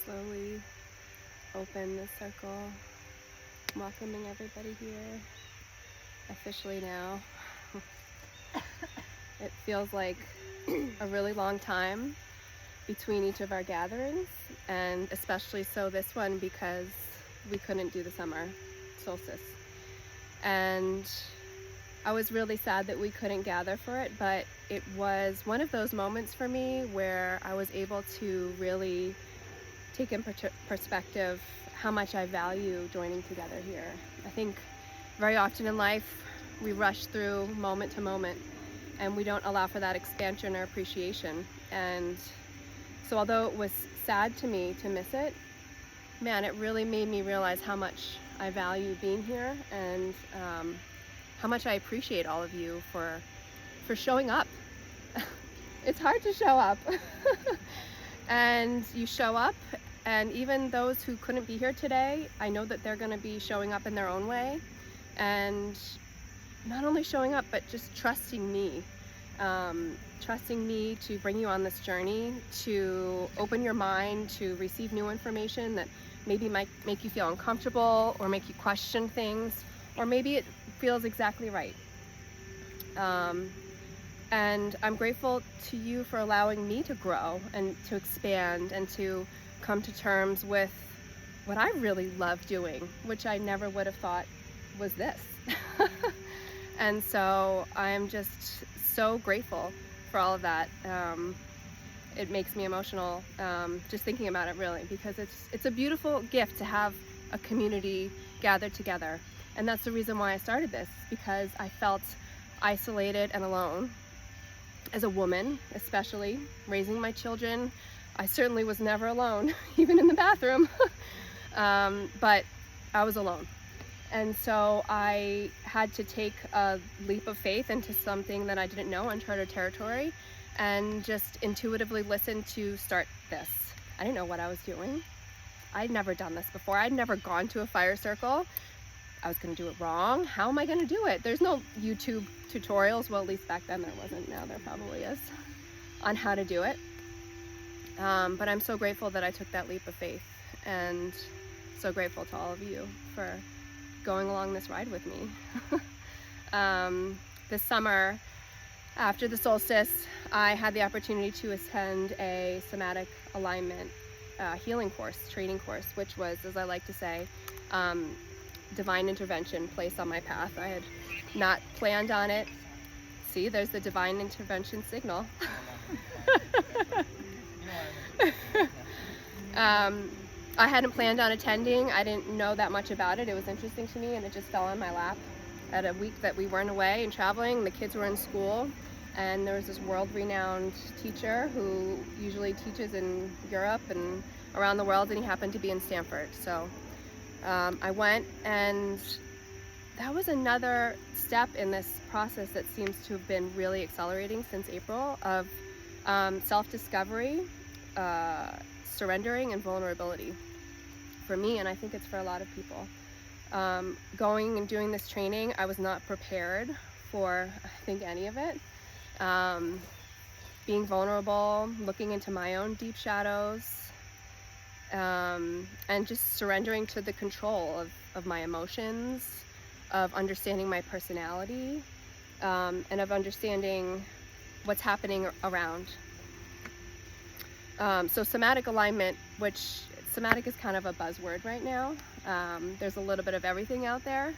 slowly open the circle, welcoming everybody here officially now. It feels like a really long time between each of our gatherings, and especially so this one because we couldn't do the summer solstice. And I was really sad that we couldn't gather for it, but it was one of those moments for me where I was able to really take in perspective how much I value joining together here. I think very often in life we rush through moment to moment and we don't allow for that expansion or appreciation. And so although it was sad to me to miss it, man, it really made me realize how much I value being here and how much I appreciate all of you for showing up. It's hard to show up. And you show up, and even those who couldn't be here today, I know that they're going to be showing up in their own way, and not only showing up but just trusting me to bring you on this journey, to open your mind to receive new information that maybe might make you feel uncomfortable or make you question things, or maybe it feels exactly right. And I'm grateful to you for allowing me to grow and to expand and to come to terms with what I really love doing, which I never would have thought was this. And so I'm just so grateful for all of that. It makes me emotional just thinking about it, really, because it's a beautiful gift to have a community gathered together. And that's the reason why I started this, because I felt isolated and alone as a woman, especially raising my children. I certainly was never alone, even in the bathroom. But I was alone. And so I had to take a leap of faith into something that I didn't know, uncharted territory, and just intuitively listen to start this. I didn't know what I was doing. I'd never done this before. I'd never gone to a fire circle. I was going to do it wrong. How am I going to do it? There's no YouTube tutorials. Well, at least back then there wasn't. Now there probably is on how to do it. But I'm so grateful that I took that leap of faith, and so grateful to all of you for going along this ride with me. This summer, after the solstice, I had the opportunity to attend a somatic alignment healing course, training course, which was, as I like to say, divine intervention placed on my path. I had not planned on it. See, there's the divine intervention signal. I hadn't planned on attending. I didn't know that much about it. It was interesting to me, and it just fell on my lap at a week that we weren't away and traveling. The kids were in school, and there was this world-renowned teacher who usually teaches in Europe and around the world, and he happened to be in Stanford. So I went, and that was another step in this process that seems to have been really accelerating since April, of self-discovery, surrendering, and vulnerability for me, and I think it's for a lot of people. Going and doing this training, I was not prepared for, I think, any of it. Being vulnerable, looking into my own deep shadows, and just surrendering to the control of my emotions, of understanding my personality, and of understanding what's happening around. So somatic alignment, which somatic is kind of a buzzword right now. There's a little bit of everything out there.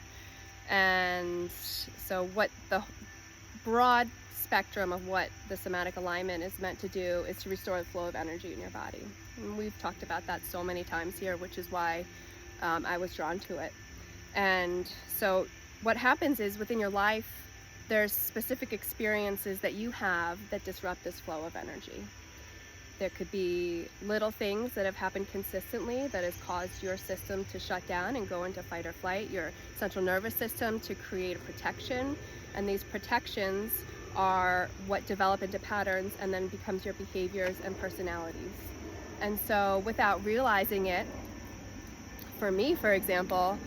And so what the broad spectrum of what the somatic alignment is meant to do is to restore the flow of energy in your body. And we've talked about that so many times here, which is why I was drawn to it. And so what happens is, within your life, there's specific experiences that you have that disrupt this flow of energy. There could be little things that have happened consistently that has caused your system to shut down and go into fight or flight, your central nervous system to create a protection. And these protections are what develop into patterns and then becomes your behaviors and personalities. And so without realizing it, for me, for example,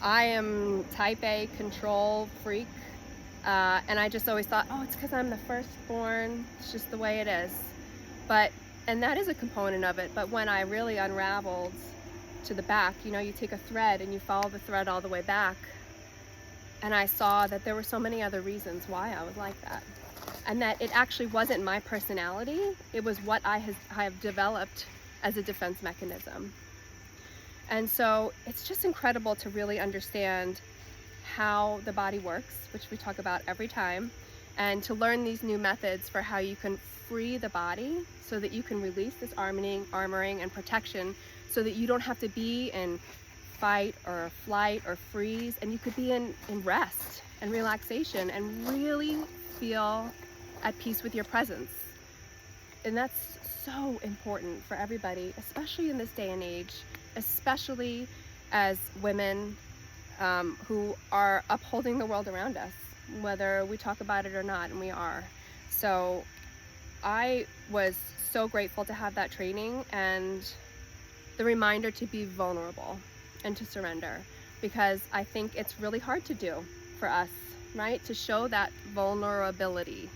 I am type A control freak. And I just always thought, oh, it's because I'm the firstborn. It's just the way it is. But And that is a component of it. But when I really unraveled to the back, you know, you take a thread and you follow the thread all the way back, and I saw that there were so many other reasons why I was like that, and that it actually wasn't my personality. It was what I have developed as a defense mechanism. And so it's just incredible to really understand how the body works, which we talk about every time, and to learn these new methods for how you can free the body so that you can release this armoring and protection, so that you don't have to be in fight or flight or freeze, and you could be in rest and relaxation and really feel at peace with your presence. And that's so important for everybody, especially in this day and age, especially as women who are upholding the world around us, whether we talk about it or not, and we are. So I was so grateful to have that training and the reminder to be vulnerable and to surrender, because I think it's really hard to do for us, right? To show that vulnerability.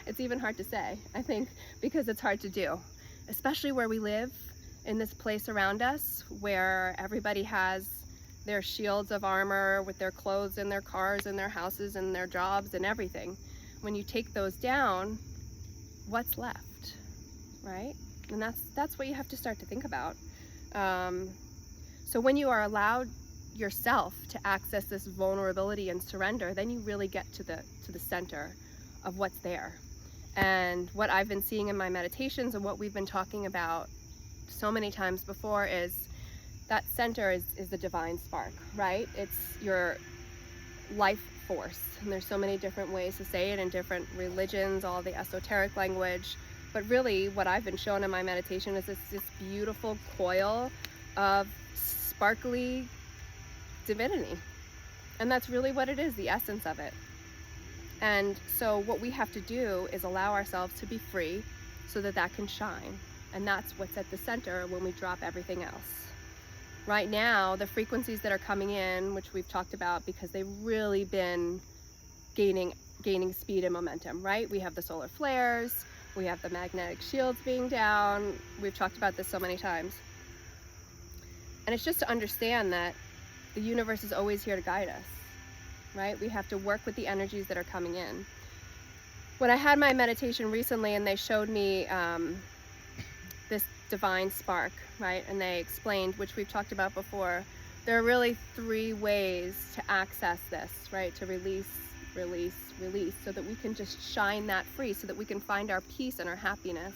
It's even hard to say, I think, because it's hard to do, especially where we live, in this place around us where everybody has their shields of armor with their clothes and their cars and their houses and their jobs and everything. When you take those down, what's left, right? And that's what you have to start to think about. So when you are allowed yourself to access this vulnerability and surrender, then you really get to the center of what's there. And what I've been seeing in my meditations and what we've been talking about so many times before is that center is the divine spark, right? It's your life force. And there's so many different ways to say it in different religions, all the esoteric language. But really what I've been shown in my meditation is this beautiful coil of sparkly divinity. And that's really what it is, the essence of it. And so what we have to do is allow ourselves to be free so that that can shine. And that's what's at the center when we drop everything else. Right now, the frequencies that are coming in, which we've talked about because they've really been gaining speed and momentum, right? We have the solar flares, we have the magnetic shields being down. We've talked about this so many times. And it's just to understand that the universe is always here to guide us, right? We have to work with the energies that are coming in. When I had my meditation recently and they showed me this divine spark, right? And they explained, which we've talked about before, there are really 3 ways to access this, right? To release, release, release, so that we can just shine that free, so that we can find our peace and our happiness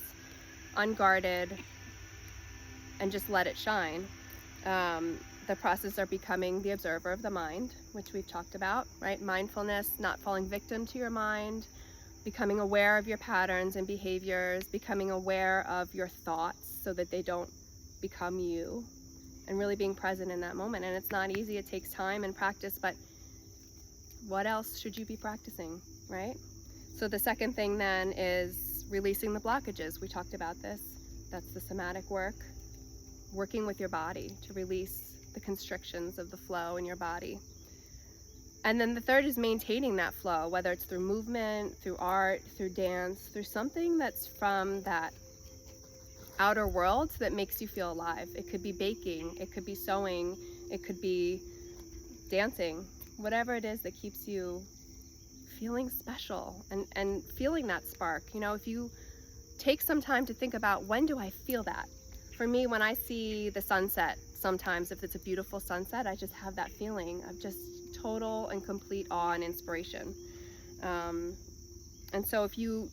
unguarded and just let it shine. The process are becoming the observer of the mind, which we've talked about, right? Mindfulness, not falling victim to your mind, becoming aware of your patterns and behaviors, becoming aware of your thoughts so that they don't become you, and really being present in that moment. And it's not easy, it takes time and practice, but what else should you be practicing, right? So the second thing then is releasing the blockages. We talked about this. That's the somatic work, working with your body to release the constrictions of the flow in your body. And then the third is maintaining that flow, whether it's through movement, through art, through dance, through something that's from that outer world that makes you feel alive. It could be baking, it could be sewing, it could be dancing, whatever it is that keeps you feeling special and feeling that spark. You know, if you take some time to think about, when do I feel that? For me, when I see the sunset, sometimes if it's a beautiful sunset, I just have that feeling of just total and complete awe and inspiration. And so if you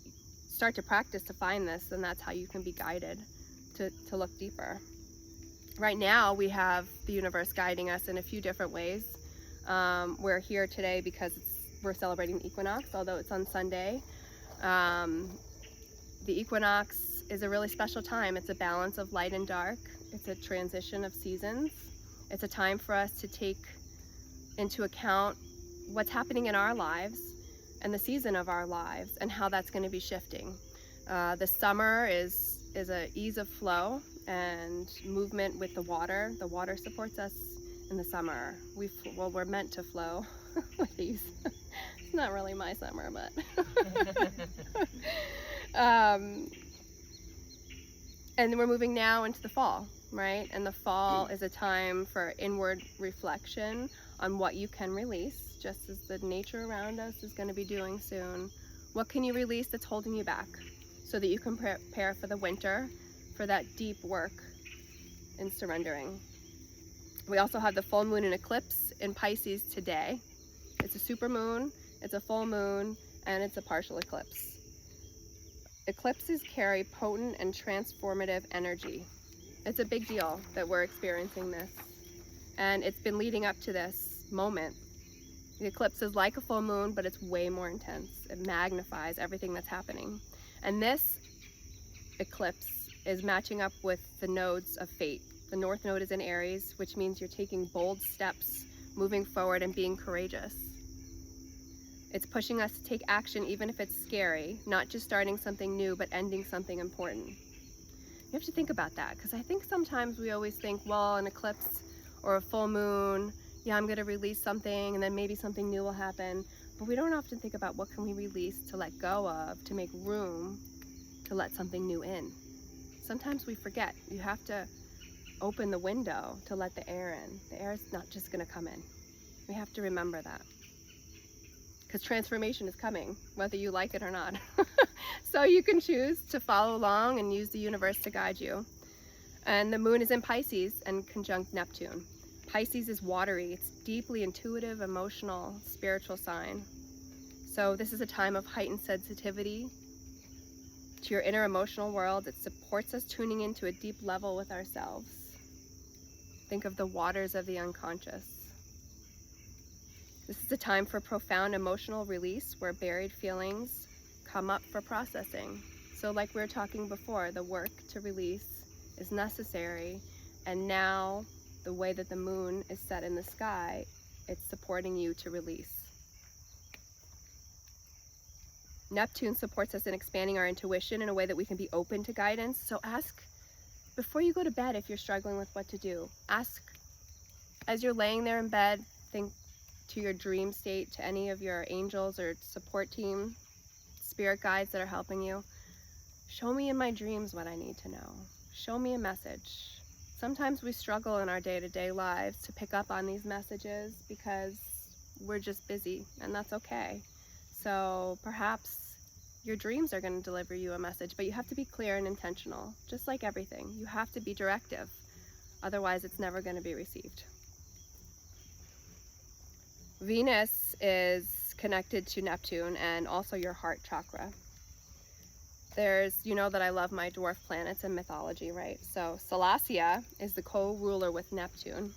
start to practice to find this, then that's how you can be guided to look deeper. Right now, we have the universe guiding us in a few different ways. We're here today because we're celebrating the equinox, although it's on Sunday. The equinox is a really special time. It's a balance of light and dark. It's a transition of seasons. It's a time for us to take into account what's happening in our lives and the season of our lives and how that's going to be shifting. The summer is an ease of flow and movement with the water. The water supports us in the summer. We're meant to flow with ease. It's not really my summer, but And we're moving now into the fall, right? And the fall is a time for inward reflection on what you can release, just as the nature around us is going to be doing soon. What can you release that's holding you back so that you can prepare for the winter, for that deep work in surrendering? We also have the full moon and eclipse in Pisces today. It's a super moon, it's a full moon, and it's a partial eclipse. Eclipses carry potent and transformative energy. It's a big deal that we're experiencing this. And it's been leading up to this moment. The eclipse is like a full moon, but it's way more intense. It magnifies everything that's happening. And this eclipse is matching up with the nodes of fate. The North Node is in Aries, which means you're taking bold steps, moving forward and being courageous. It's pushing us to take action even if it's scary, not just starting something new, but ending something important. You have to think about that, because I think sometimes we always think, well, an eclipse or a full moon, yeah, I'm going to release something and then maybe something new will happen. But we don't often think about what can we release to let go of, to make room to let something new in. Sometimes we forget. You have to open the window to let the air in. The air is not just going to come in. We have to remember that. Because transformation is coming, whether you like it or not. So you can choose to follow along and use the universe to guide you. And the moon is in Pisces and conjunct Neptune. Pisces is watery. It's deeply intuitive, emotional, spiritual sign. So this is a time of heightened sensitivity to your inner emotional world. It supports us tuning into a deep level with ourselves. Think of the waters of the unconscious. This is a time for profound emotional release where buried feelings come up for processing. So like we were talking before, the work to release is necessary. And now the way that the moon is set in the sky, it's supporting you to release. Neptune supports us in expanding our intuition in a way that we can be open to guidance. So ask, before you go to bed, if you're struggling with what to do, ask as you're laying there in bed, think to your dream state, to any of your angels or support team, spirit guides that are helping you. Show me in my dreams what I need to know. Show me a message. Sometimes we struggle in our day-to-day lives to pick up on these messages because we're just busy, and that's okay. So perhaps your dreams are going to deliver you a message, but you have to be clear and intentional, just like everything. You have to be directive. Otherwise, it's never going to be received. Venus is connected to Neptune and also your heart chakra. You know that I love my dwarf planets in mythology, right? So Salacia is the co-ruler with Neptune.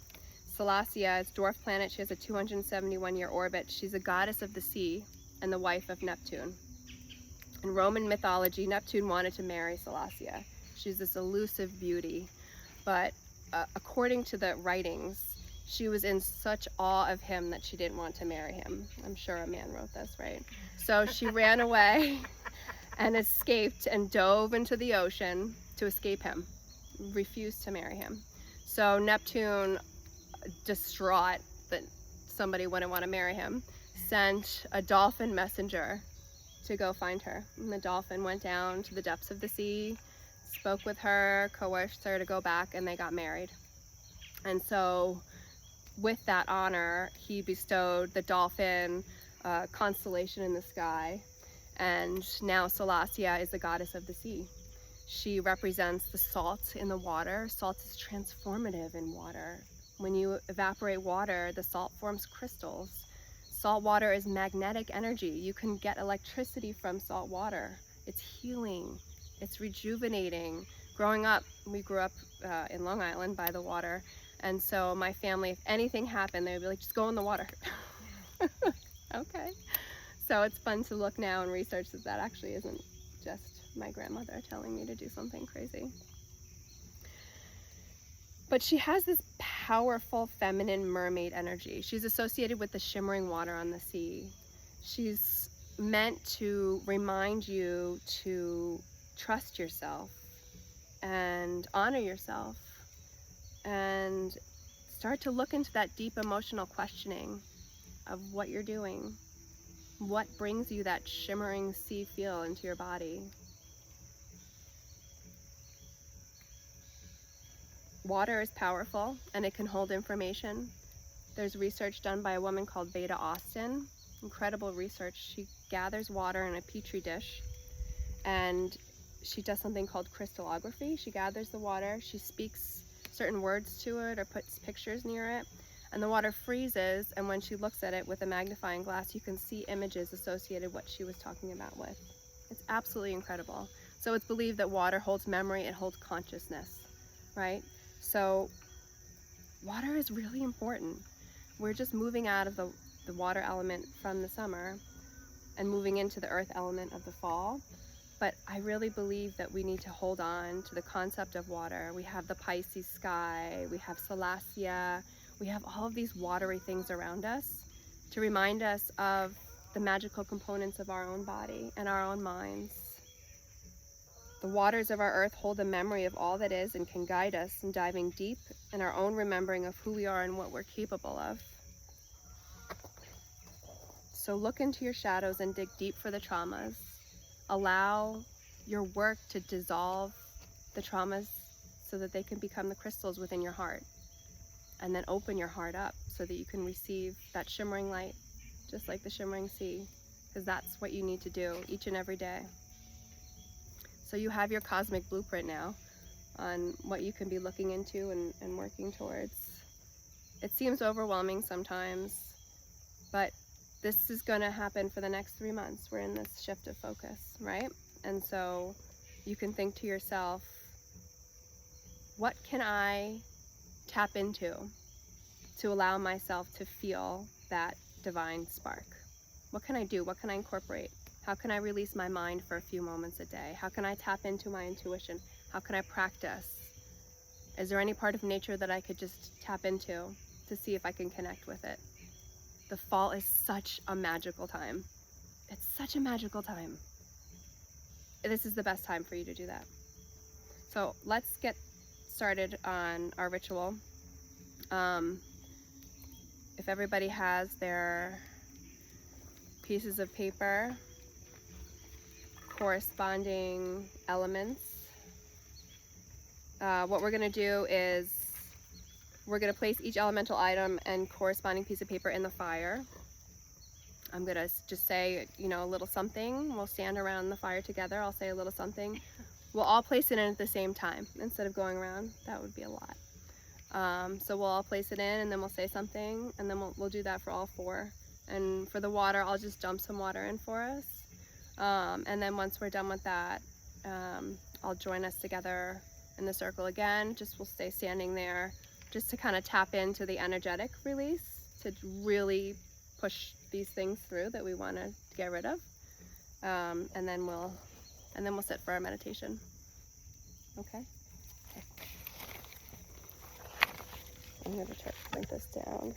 Salacia is dwarf planet. She has a 271-year orbit. She's a goddess of the sea and the wife of Neptune. In Roman mythology, Neptune wanted to marry Salacia. She's this elusive beauty, but according to the writings, she was in such awe of him that she didn't want to marry him. I'm sure a man wrote this, right? So she ran away and escaped and dove into the ocean to escape him, refused to marry him. So Neptune, distraught that somebody wouldn't want to marry him, sent a dolphin messenger to go find her. And the dolphin went down to the depths of the sea, spoke with her, coerced her to go back, and they got married. And so with that honor, he bestowed the dolphin constellation in the sky. And now Salacia is the goddess of the sea. She represents the salt in the water. Salt is transformative in water. When you evaporate water, the salt forms crystals. Salt water is magnetic energy. You can get electricity from salt water. It's healing. It's rejuvenating. Growing up, we grew up in Long Island by the water. And so my family, if anything happened, they would be like, just go in the water. Okay. So it's fun to look now and research that actually isn't just my grandmother telling me to do something crazy. But she has this powerful feminine mermaid energy. She's associated with the shimmering water on the sea. She's meant to remind you to trust yourself and honor yourself and start to look into that deep emotional questioning of what you're doing. What brings you that shimmering sea feel into your body? Water is powerful and it can hold information. There's research done by a woman called Beta Austin, incredible research. She gathers water in a petri dish and she does something called crystallography. She gathers the water, she speaks certain words to it or puts pictures near it, and the water freezes, and when she looks at it with a magnifying glass, you can see images associated with what she was talking about with. It's absolutely incredible. So it's believed that water holds memory, it holds consciousness, right? So water is really important. We're just moving out of the water element from the summer and moving into the earth element of the fall. But I really believe that we need to hold on to the concept of water. We have the Pisces sky, we have Salacia, we have all of these watery things around us to remind us of the magical components of our own body and our own minds. The waters of our earth hold a memory of all that is and can guide us in diving deep in our own remembering of who we are and what we're capable of. So look into your shadows and dig deep for the traumas. Allow your work to dissolve the traumas so that they can become the crystals within your heart. And then open your heart up so that you can receive that shimmering light, just like the shimmering sea, because that's what you need to do each and every day. So you have your cosmic blueprint now on what you can be looking into and working towards. It seems overwhelming sometimes, but this is going to happen for the next 3 months. We're in this shift of focus, right? And so you can think to yourself, what can I tap into to allow myself to feel that divine spark? What can I do? What can I incorporate? How can I release my mind for a few moments a day? How can I tap into my intuition? How can I practice? Is there any part of nature that I could just tap into to see if I can connect with it? The fall is such a magical time. It's such a magical time. This is the best time for you to do that. So let's get started on our ritual. If everybody has their pieces of paper, corresponding elements, what we're going to do is we're going to place each elemental item and corresponding piece of paper in the fire. I'm going to just say, a little something. We'll stand around the fire together. I'll say a little something. We'll all place it in at the same time instead of going around. That would be a lot. So we'll all place it in and then we'll say something, and then we'll do that for all 4. And for the water, I'll just dump some water in for us. And then once we're done with that, I'll join us together in the circle again. We'll stay standing there just to kind of tap into the energetic release, to really push these things through that we want to get rid of. And then we'll sit for our meditation. Okay? Okay. I'm going to write this down.